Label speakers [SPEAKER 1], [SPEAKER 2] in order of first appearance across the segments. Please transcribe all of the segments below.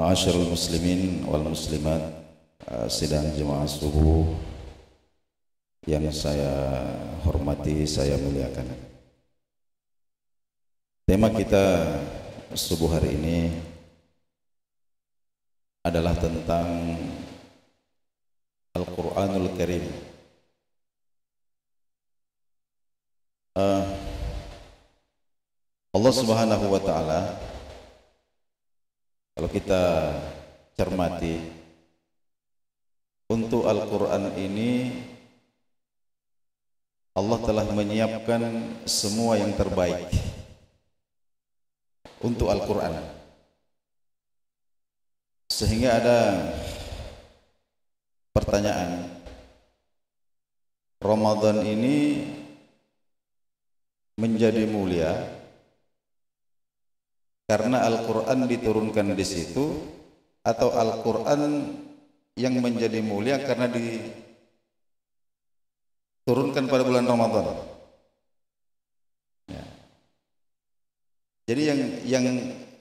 [SPEAKER 1] Ma'asyiral muslimin wal muslimat, sidang jemaah subuh yang saya hormati, saya muliakan. Tema kita subuh hari ini adalah tentang Al-Quranul Karim. Allah Subhanahu wa Ta'ala, kalau kita cermati, untuk Al-Quran ini Allah telah menyiapkan semua yang terbaik untuk Al-Quran, sehingga ada pertanyaan, Ramadan ini menjadi mulia karena Al-Quran diturunkan di situ, atau Al-Quran yang menjadi mulia karena diturunkan pada bulan Ramadan. Ya. Jadi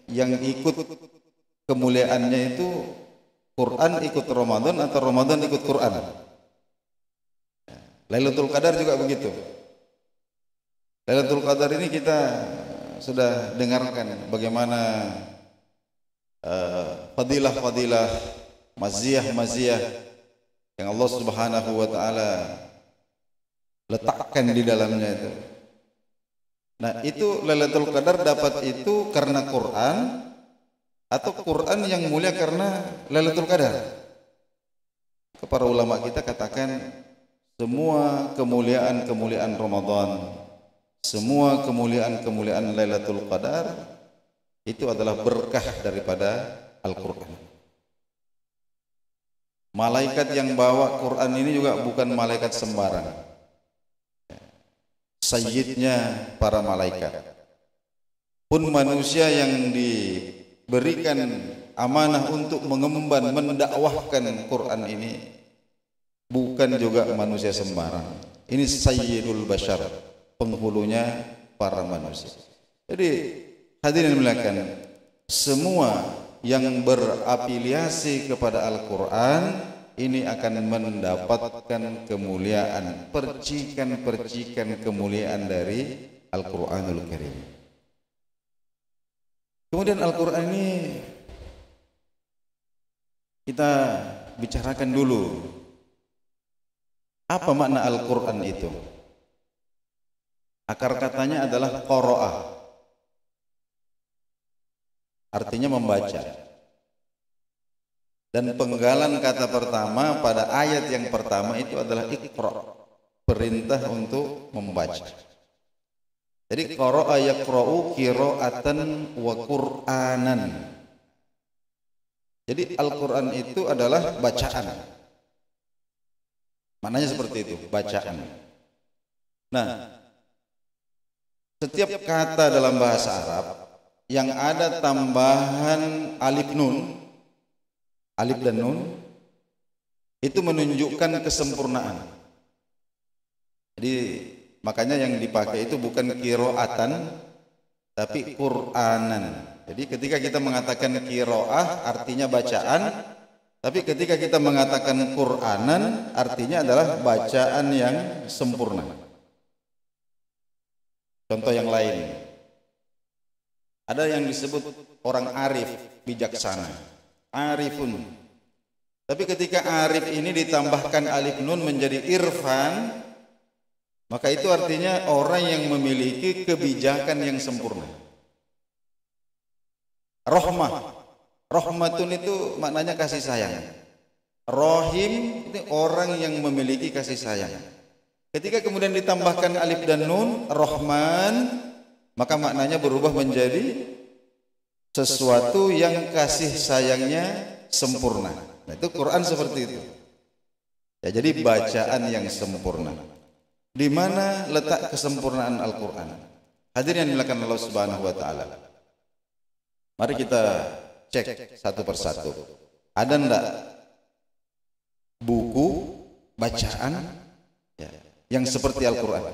[SPEAKER 1] yang ikut kemuliaannya itu Quran ikut Ramadan atau Ramadan ikut Quran. Ya. Lailatul Qadar juga begitu. Lailatul Qadar ini kita sudah dengarkan bagaimana fadilah-fadilah, maziyah-maziyah yang Allah Subhanahu wa Ta'ala letakkan di dalamnya itu. Nah, itu Lailatul Qadar dapat itu karena Quran, atau Quran yang mulia karena Lailatul Qadar. Para ulama kita katakan semua kemuliaan-kemuliaan Ramadan, semua kemuliaan-kemuliaan Lailatul Qadar itu adalah berkah daripada Al-Quran. Malaikat yang bawa Quran ini juga bukan malaikat sembarang. Sayyidnya para malaikat. Pun manusia yang diberikan amanah untuk mengemban, mendakwahkan Quran ini bukan juga manusia sembarang. Ini Sayyidul Bashar, penghulunya para manusia. Jadi hadirin muliakan, semua yang berafiliasi kepada Al-Quran ini akan mendapatkan kemuliaan, percikan-percikan kemuliaan dari Al-Quranul Karim. Kemudian Al-Quran ini kita bicarakan dulu, apa makna Al-Quran itu? Akar katanya adalah qara'a, artinya membaca. Dan penggalan kata pertama pada ayat yang pertama itu adalah iqra, perintah untuk membaca. Jadi qara'a yaqra'u qira'atan wa qur'anan. Jadi Al-Quran itu adalah bacaan. Maknanya seperti itu, bacaan. Nah, setiap kata dalam bahasa Arab yang ada tambahan alif nun, alif dan nun, itu menunjukkan kesempurnaan. Jadi makanya yang dipakai itu bukan qiraatan tapi Qur'anan. Jadi ketika kita mengatakan qiraah artinya bacaan, tapi ketika kita mengatakan Qur'anan artinya adalah bacaan yang sempurna. Contoh yang lain, ada yang disebut orang arif, bijaksana, arifun. Tapi ketika arif ini ditambahkan alif nun menjadi irfan, maka itu artinya orang yang memiliki kebijakan yang sempurna. Rahmah, rahmatun itu maknanya kasih sayang. Rohim itu orang yang memiliki kasih sayang. Ketika kemudian ditambahkan alif dan nun, Rahman, maka maknanya berubah menjadi sesuatu yang kasih sayangnya sempurna. Nah, itu Quran seperti itu. Ya, jadi bacaan yang sempurna. Di mana letak kesempurnaan Al-Quran? Hadirin yang dimuliakan Allah Subhanahu wa Ta'ala. Mari kita cek satu persatu. Ada enggak buku bacaan yang seperti Al-Quran?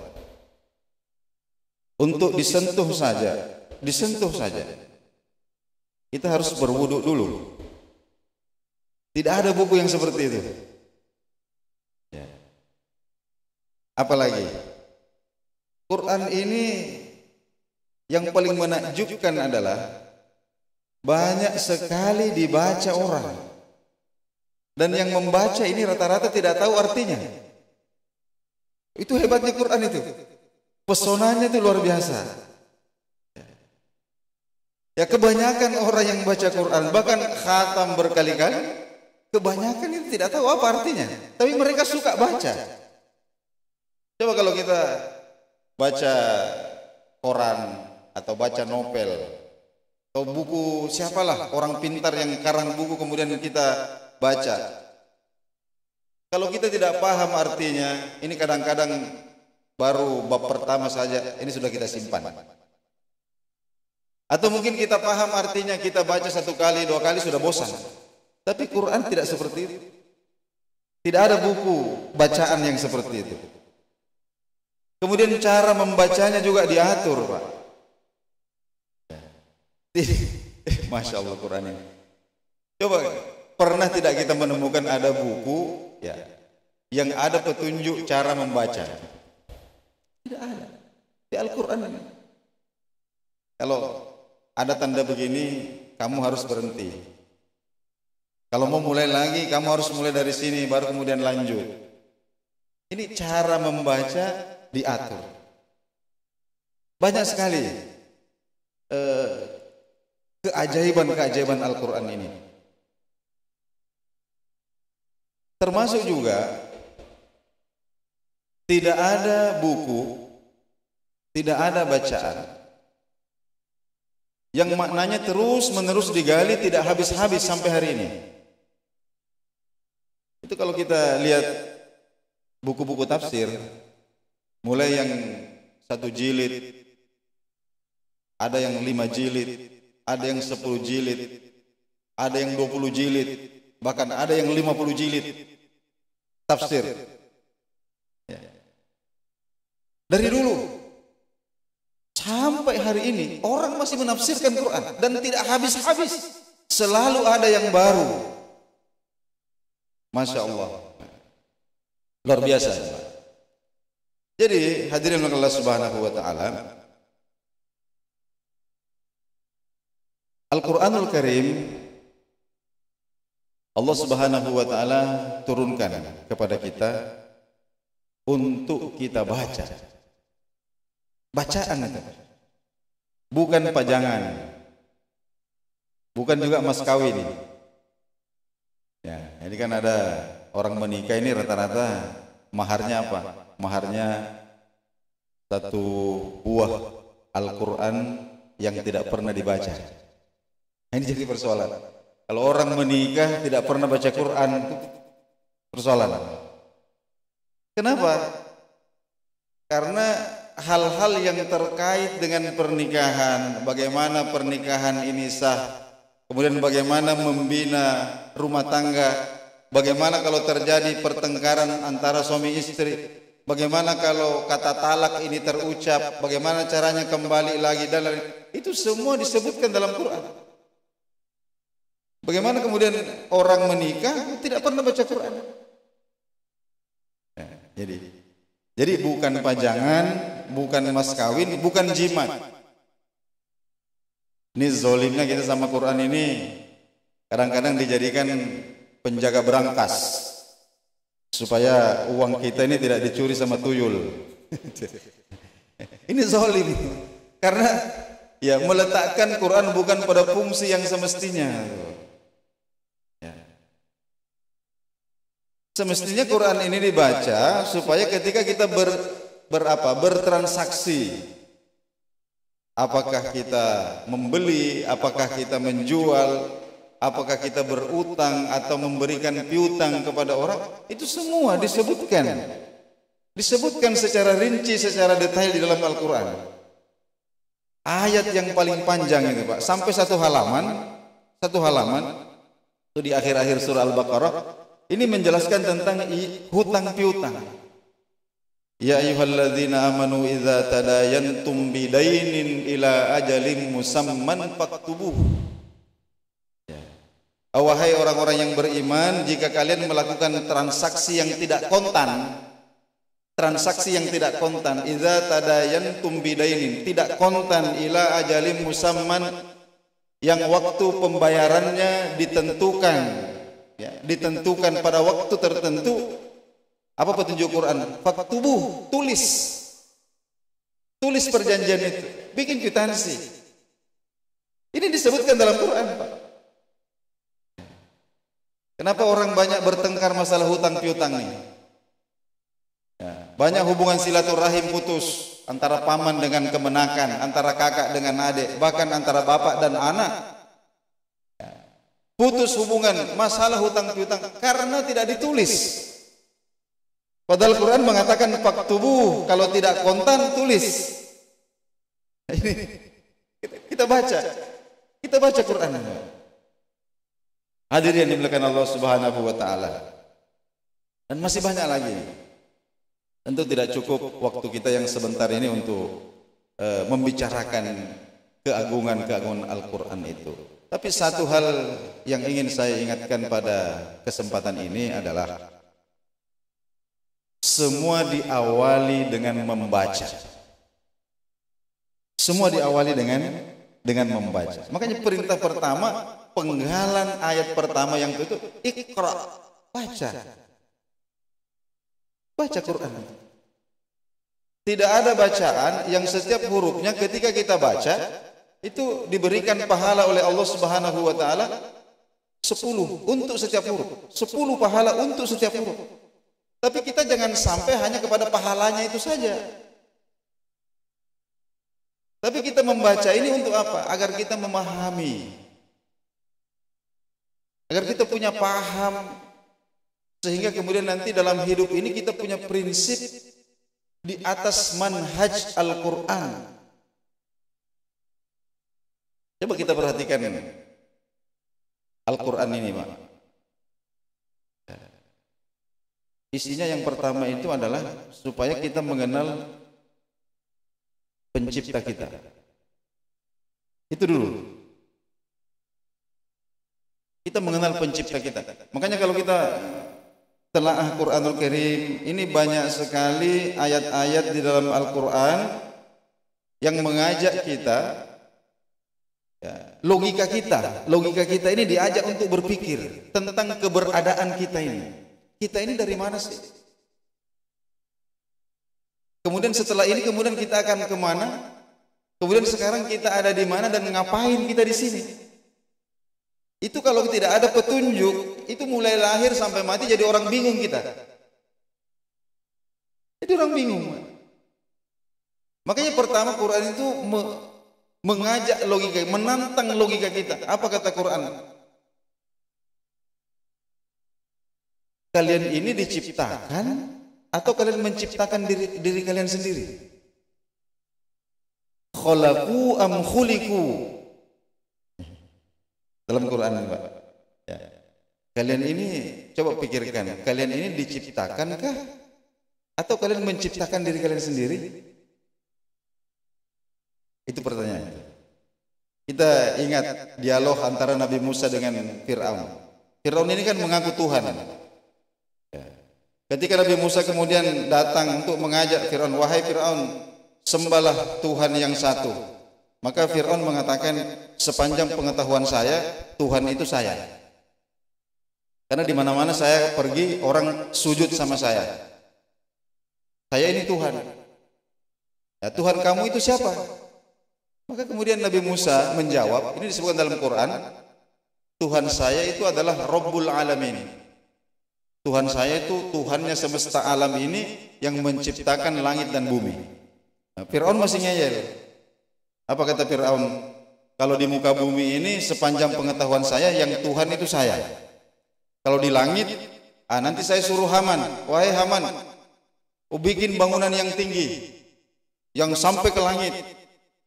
[SPEAKER 1] Untuk disentuh saja, kita harus berwudu dulu. Tidak ada buku yang seperti itu. Ya. Apalagi Quran ini yang paling menakjubkan adalah banyak sekali dibaca orang, dan yang membaca ini rata-rata tidak tahu artinya. Itu hebatnya Quran itu. Pesonanya itu luar biasa. Ya, kebanyakan orang yang baca Quran, bahkan khatam berkali-kali, kebanyakan itu tidak tahu apa artinya, tapi mereka suka baca. Coba kalau kita baca koran atau baca novel atau buku siapalah orang pintar yang karang buku kemudian kita baca. Kalau kita tidak paham artinya, ini kadang-kadang baru bab pertama saja ini sudah kita simpan. Atau mungkin kita paham artinya, kita baca 1 kali, 2 kali sudah bosan. Tapi Quran tidak seperti itu. Tidak ada buku bacaan yang seperti itu. Kemudian cara membacanya juga diatur, Pak. Masya Allah Quran ini. Coba, pernah tidak kita menemukan ada buku ya yang ada petunjuk cara membaca? Tidak ada. Di Al-Quran ini. Kalau ada tanda begini, kamu harus berhenti. Kalau mau mulai lagi, kamu harus mulai dari sini, baru kemudian lanjut. Ini cara membaca diatur. Banyak sekali keajaiban-keajaiban Al-Quran ini. Termasuk juga tidak ada buku, tidak ada bacaan yang maknanya terus-menerus digali tidak habis-habis sampai hari ini. Itu kalau kita lihat buku-buku tafsir, mulai yang 1 jilid, ada yang 5 jilid, ada yang 10 jilid, ada yang 20 jilid, bahkan ada yang 50 jilid tafsir. Dari dulu sampai hari ini orang masih menafsirkan Quran dan tidak habis-habis. Selalu ada yang baru. Masya Allah, luar biasa. Jadi hadirin Allah Subhanahu wa taala, Al-Quranul Karim Allah Subhanahu wa taala turunkan kepada kita untuk kita baca. Bacaan itu bukan pajangan, bukan juga mas kawin. Ya, jadi kan ada orang menikah ini rata-rata maharnya apa? Maharnya 1 buah Al-Quran yang tidak pernah dibaca. Ini jadi persoalan. Kalau orang menikah tidak pernah baca Quran, itu persoalan. Kenapa? Karena hal-hal yang terkait dengan pernikahan, bagaimana pernikahan ini sah, kemudian bagaimana membina rumah tangga, bagaimana kalau terjadi pertengkaran antara suami istri, bagaimana kalau kata talak ini terucap, bagaimana caranya kembali lagi, dan itu semua disebutkan dalam Quran. Bagaimana kemudian orang menikah tidak pernah baca Quran? Ya, jadi bukan pajangan, bukan mas kawin, bukan jimat. Ini zolimnya kita sama Quran ini kadang-kadang dijadikan penjaga berangkas supaya uang kita ini tidak dicuri sama tuyul. Ini zolim karena ya meletakkan Quran bukan pada fungsi yang semestinya. Semestinya Quran ini dibaca supaya ketika kita bertransaksi, apakah kita membeli, apakah kita menjual, apakah kita berutang atau memberikan piutang kepada orang, itu semua disebutkan secara rinci, secara detail di dalam Al-Quran. Ayat yang paling panjang itu, Pak, sampai satu halaman itu di akhir-akhir surah Al-Baqarah. Ini menjelaskan tentang hutang piutang. Ya ayyuhalladzina amanu idza tadayantum bidainin ila ajalin musamman faktubuh. Ya. Wahai orang-orang yang beriman, jika kalian melakukan transaksi yang tidak kontan, idza tadayantum bidainin, tidak kontan, ila ajalim musamman, yang waktu pembayarannya ditentukan, ya, ditentukan pada waktu tertentu. Apa petunjuk Quran? Faktubuh, tulis perjanjian itu, bikin kwitansi. Ini disebutkan dalam Quran, Pak. Kenapa orang banyak bertengkar masalah hutang piutang nih? Ya, banyak hubungan silaturahim putus, antara paman dengan kemenakan, antara kakak dengan adik, bahkan antara bapak dan anak. Ya, putus hubungan masalah hutang piutang karena tidak ditulis. Padahal Quran mengatakan faktubuh, kalau tidak kontan tulis. Nah, ini kita baca Quran. Hadirin yang dimuliakan Allah Subhanahu wa taala. Dan masih banyak lagi. Tentu tidak cukup waktu kita yang sebentar ini untuk membicarakan keagungan Al-Quran itu. Tapi satu hal yang ingin saya ingatkan pada kesempatan ini adalah semua diawali dengan membaca. Semua diawali dengan membaca. Makanya perintah pertama, penggalan ayat pertama yang itu Iqra, baca Quran. Tidak ada bacaan yang setiap hurufnya ketika kita baca itu diberikan pahala oleh Allah Subhanahu wa taala 10 untuk setiap huruf. 10 pahala untuk setiap huruf. Tapi kita jangan sampai hanya kepada pahalanya itu saja. Tapi kita membaca ini untuk apa? Agar kita memahami. Agar kita punya paham. Sehingga kemudian nanti dalam hidup ini kita punya prinsip di atas manhaj Al-Quran. Coba kita perhatikan Al-Quran ini, Pak. Isinya yang pertama itu adalah supaya kita mengenal pencipta kita. Itu dulu. Kita mengenal pencipta kita. Makanya kalau kita telaah Quranul Karim, ini banyak sekali ayat-ayat di dalam Al-Quran yang mengajak kita, ya, logika kita ini diajak untuk berpikir tentang keberadaan kita ini. Kita ini dari mana sih? Kemudian setelah ini kita akan kemana? Kemudian sekarang kita ada di mana dan ngapain kita di sini? Itu kalau tidak ada petunjuk, itu mulai lahir sampai mati jadi orang bingung kita. Jadi orang bingung. Makanya pertama Quran itu mengajak logika, menantang logika kita. Apa kata Quran? Kalian ini diciptakan atau kalian menciptakan diri kalian sendiri? Khalaqu am khuliqu? Dalam Quran, Pak. Ya. Kalian ini coba pikirkan, kalian ini diciptakankah atau kalian menciptakan diri kalian sendiri? Itu pertanyaan. Kita ingat dialog antara Nabi Musa dengan Fir'aun. Fir'aun ini kan mengaku Tuhan. Ketika Nabi Musa kemudian datang untuk mengajak Fir'aun, wahai Fir'aun, sembahlah Tuhan yang satu. Maka Fir'aun mengatakan, sepanjang pengetahuan saya, Tuhan itu saya. Karena di mana-mana saya pergi, orang sujud sama saya. Saya ini Tuhan. Ya, Tuhan kamu itu siapa? Maka kemudian Nabi Musa menjawab, ini disebutkan dalam Quran, Tuhan saya itu adalah Rabbul Alamin. Tuhan saya itu Tuhannya semesta alam ini yang menciptakan langit dan bumi. Nah, Fir'aun masih ngeyel. Apa kata Fir'aun? Kalau di muka bumi ini sepanjang pengetahuan saya yang Tuhan itu saya. Kalau di langit, nanti saya suruh Haman, wahai Haman, bikin bangunan yang tinggi, yang sampai ke langit.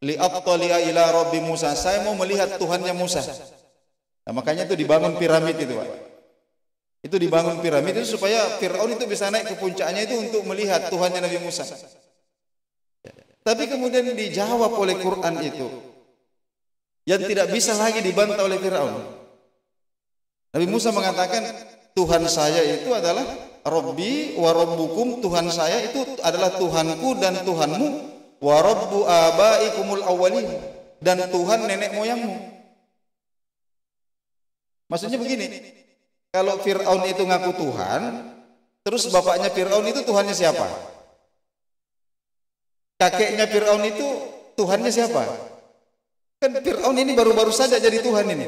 [SPEAKER 1] Li'attali'a ila Rabbi Musa. Saya mau melihat Tuhannya Musa. Nah, makanya itu dibangun piramid itu, Pak. Itu dibangun piramid itu supaya Fir'aun itu bisa naik ke puncaknya itu untuk melihat Tuhannya Nabi Musa. Tapi kemudian dijawab oleh Quran itu yang tidak bisa lagi dibantah oleh Fir'aun. Nabi Musa mengatakan Tuhan saya itu adalah Rabbi wa Rabbukum, Tuhan saya itu adalah Tuhanku dan Tuhanmu, wa Rabbu abaikumul awwalin, dan Tuhan nenek moyangmu. Maksudnya begini, kalau Fir'aun itu ngaku Tuhan, terus bapaknya Fir'aun itu Tuhannya siapa? Kakeknya Fir'aun itu Tuhannya siapa? Kan Fir'aun ini baru-baru saja jadi Tuhan ini.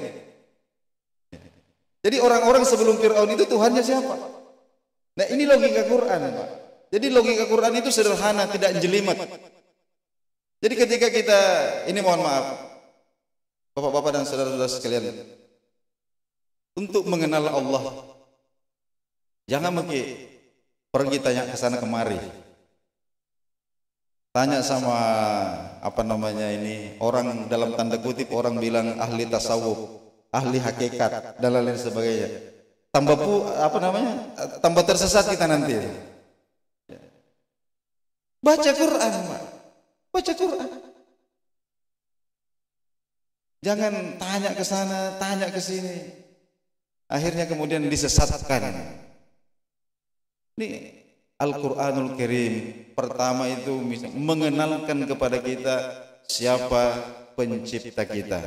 [SPEAKER 1] Jadi orang-orang sebelum Fir'aun itu Tuhannya siapa? Nah ini logika Quran, Pak. Jadi logika Quran itu sederhana, tidak jelimet. Jadi ketika kita, ini mohon maaf, Bapak-bapak dan saudara-saudara sekalian, untuk mengenal Allah, jangan pergi tanya ke sana kemari. Tanya sama orang dalam tanda kutip orang bilang ahli tasawuf, ahli hakikat dan lain sebagainya. Tambah tersesat kita nanti. Baca Quran, Pak. Baca Quran. Jangan tanya ke sana, tanya ke sini. Akhirnya kemudian disesatkan. Ini Al-Quranul Karim pertama itu mengenalkan kepada kita siapa pencipta kita.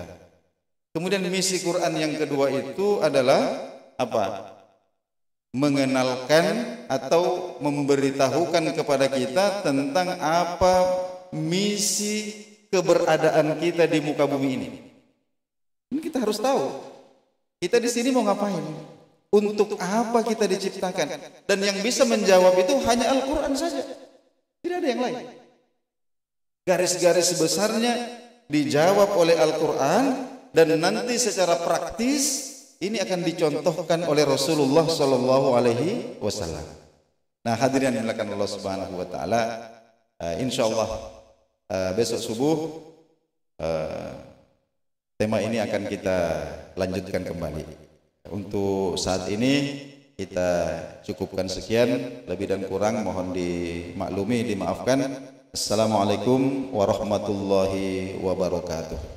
[SPEAKER 1] Kemudian misi Quran yang kedua itu adalah apa? Mengenalkan atau memberitahukan kepada kita tentang apa misi keberadaan kita di muka bumi ini. Ini kita harus tahu. Kita di sini mau ngapain? Untuk apa kita diciptakan? Dan yang bisa menjawab itu hanya Al-Quran saja. Tidak ada yang lain. Garis-garis besarnya dijawab oleh Al-Quran, dan nanti secara praktis ini akan dicontohkan oleh Rasulullah Sallallahu Alaihi Wasallam. Nah, hadirin yang dimuliakan Allah Subhanahu Wa Taala, insyaallah besok subuh tema ini akan kita lanjutkan kembali. Untuk saat ini kita cukupkan sekian, lebih dan kurang mohon dimaklumi, dimaafkan. Assalamualaikum warahmatullahi wabarakatuh.